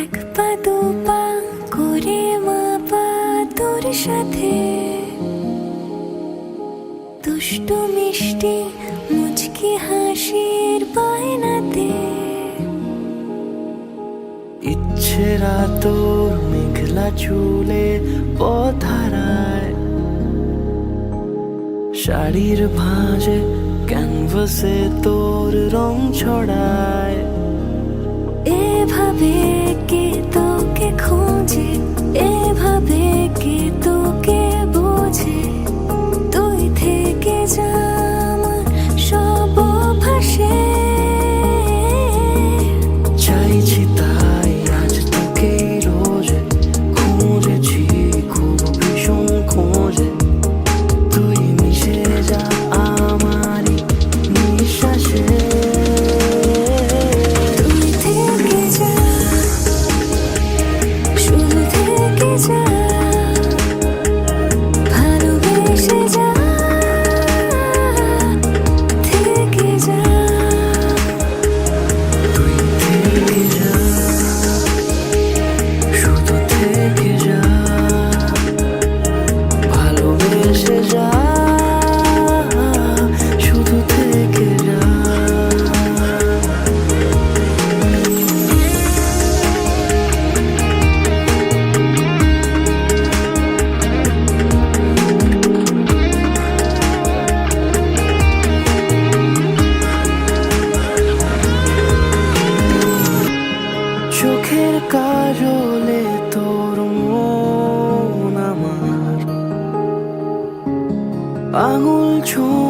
এক পা দু পা করে মাপা তোর সাথে, দুষ্টু মিষ্টি মুচকি হাসির বায়নাতে। ইচ্ছেরা তোর মেঘলা চুলে পথহারায়, শাড়ির ভাঁজে ক্যানভাসে তোর রং ছড়ায়। এভাবে কে তোকে খোঁজে, এভাবে কে তোকে বোঝে, তুই থেকে যা আমার সব ভাসে। চাইছি তাই আজ তোকে রোজে, খুঁজেছি খুব ভীষণ খোঁজে, তুই মিশে যা আমারই নিঃশ্বাসে। তুই থেকে যা, শুধু থেকে যা, ভালোবেসে যা, থেকে যা। তুই থেকে যা, শুধু থেকে যা, ভালোবেসে যা, শুধু থেকে যা। চোখের কাজলে তোর মন আমার, আঙুল ছোঁয়া